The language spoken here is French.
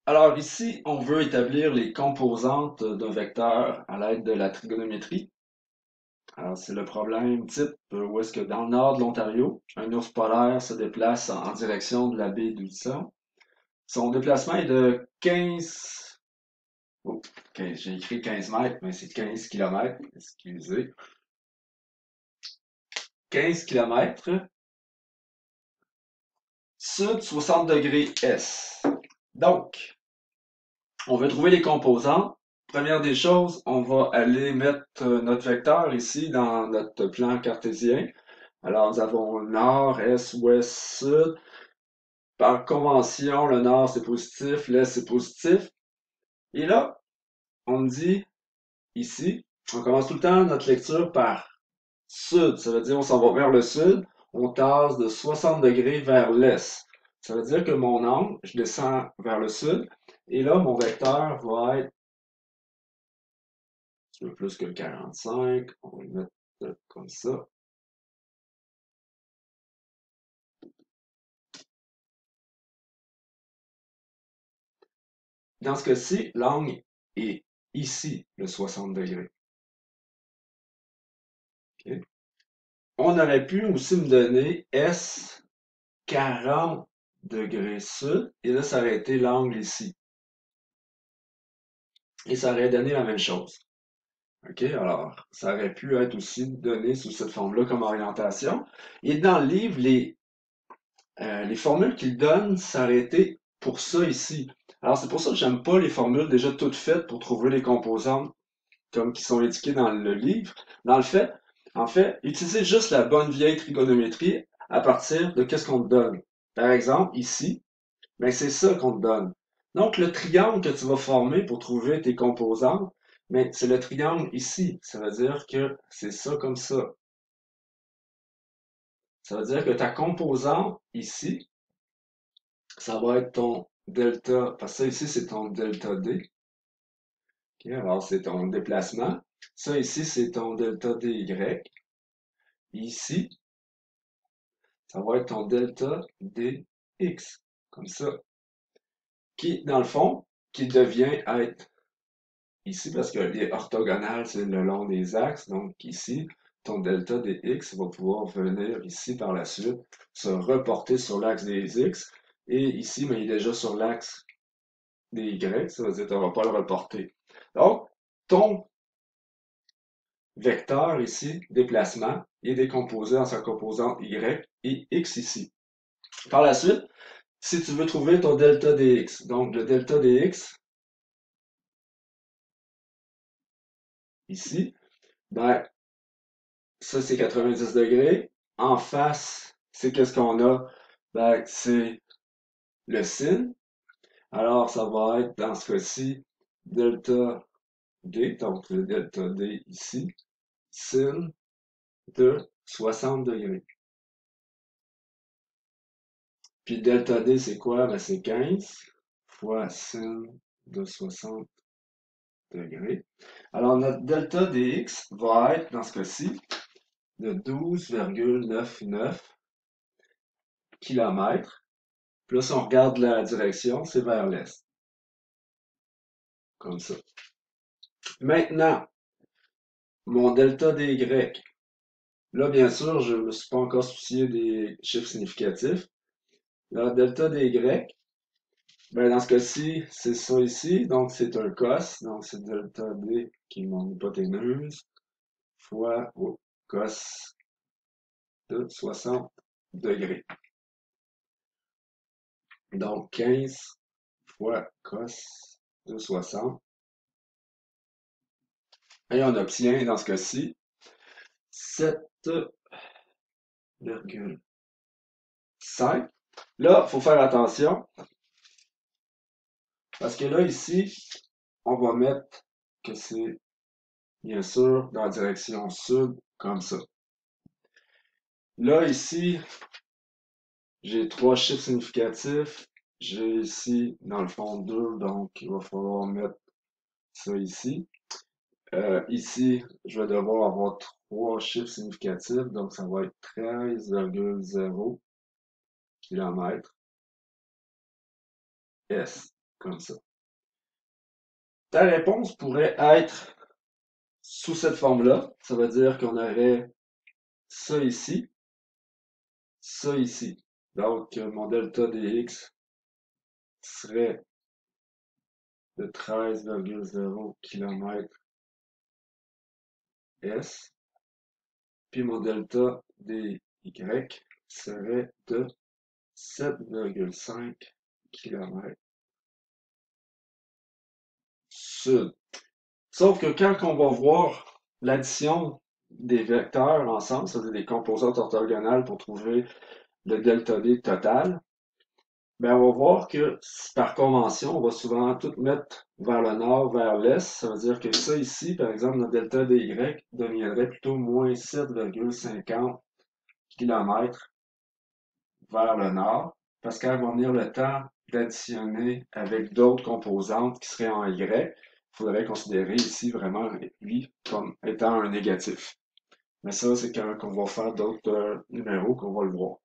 Alors ici, on veut établir les composantes d'un vecteur à l'aide de la trigonométrie. Alors c'est le problème type où est-ce que dans le nord de l'Ontario, un ours polaire se déplace en direction de la baie d'Hudson. Son déplacement est de 15... Oh, j'ai écrit 15 mètres, mais c'est 15 kilomètres, excusez. 15 kilomètres sud 60 degrés S. Donc, on veut trouver les composants. Première des choses, on va aller mettre notre vecteur ici dans notre plan cartésien. Alors, nous avons nord, est, ouest, sud. Par convention, le nord c'est positif, l'est c'est positif. Et là, on me dit ici, on commence tout le temps notre lecture par sud. Ça veut dire on s'en va vers le sud. On tasse de 60 degrés vers l'est. Ça veut dire que mon angle, je descends vers le sud. Et là, mon vecteur va être un peu plus que 45. On va le mettre comme ça. Dans ce cas-ci, l'angle est ici, le 60 degrés. OK? On aurait pu aussi me donner S 40 degrés sud, et là, ça aurait été l'angle ici. Et ça aurait donné la même chose. OK? Alors, ça aurait pu être aussi donné sous cette forme-là comme orientation. Et dans le livre, les formules qu'il donne, ça aurait été pour ça ici. Alors, c'est pour ça que j'aime pas les formules déjà toutes faites pour trouver les composantes comme qui sont indiquées dans le livre. Dans le fait, en fait, utilisez juste la bonne vieille trigonométrie à partir de qu'est-ce qu'on te donne. Par exemple, ici, ben c'est ça qu'on te donne. Donc, le triangle que tu vas former pour trouver tes composantes, mais c'est le triangle ici. Ça veut dire que c'est ça comme ça. Ça veut dire que ta composante ici, ça va être ton delta, parce que ça ici, c'est ton delta D. OK, alors, c'est ton déplacement. Ça ici, c'est ton delta dy. Ici, ça va être ton delta dx. Comme ça. Qui, dans le fond, qui devient être ici, parce que les orthogonales, c'est le long des axes. Donc ici, ton delta dx va pouvoir venir ici par la suite, se reporter sur l'axe des x. Et ici, mais il est déjà sur l'axe des y, ça veut dire que tu n'auras pas le reporter. Donc, ton vecteur ici, déplacement, est décomposé en sa composante y et x ici. Par la suite, si tu veux trouver ton delta dx, donc le delta dx, ici, ben, ça c'est 90 degrés. En face, c'est qu'est-ce qu'on a? Ben, c'est le sin. Alors, ça va être, dans ce cas-ci, delta d, donc le delta d ici, sin de 60 degrés. Puis delta d, c'est quoi? Ben, c'est 15 fois sin de 60 degrés. Alors, notre delta dx va être, dans ce cas-ci, de 12,99 km. Puis là, si on regarde la direction, c'est vers l'est. Comme ça. Maintenant, mon delta dy. Là, bien sûr, je ne me suis pas encore soucié des chiffres significatifs. Là, delta dy, ben, dans ce cas-ci, c'est ça ici. Donc, c'est un cos. Donc, c'est delta d qui est mon hypoténuse fois cos de 60 degrés. Donc, 15 fois cos de 60. Et on obtient, dans ce cas-ci, 7,5. Là, il faut faire attention, parce que là, ici, on va mettre que c'est, bien sûr, dans la direction sud, comme ça. Là, ici, j'ai trois chiffres significatifs. J'ai ici, dans le fond, 2, donc il va falloir mettre ça ici. Ici, je vais devoir avoir trois chiffres significatifs, donc ça va être 13,0 km S. comme ça. Ta réponse pourrait être sous cette forme-là. Ça veut dire qu'on aurait ça ici, ça ici. Donc, mon delta dx serait de 13,0 km S, puis mon delta dy serait de 7,5 km sud. Sauf que quand on va voir l'addition des vecteurs ensemble, c'est-à-dire des composantes orthogonales pour trouver le delta D total, ben on va voir que par convention, on va souvent tout mettre vers le nord, vers l'est. Ça veut dire que ça ici, par exemple, notre delta dy deviendrait plutôt moins 7,50 km vers le nord, parce qu'à va venir le temps d'additionner avec d'autres composantes qui seraient en y, il faudrait considérer ici vraiment lui comme étant un négatif. Mais ça, c'est quand on va faire d'autres numéros qu'on va le voir.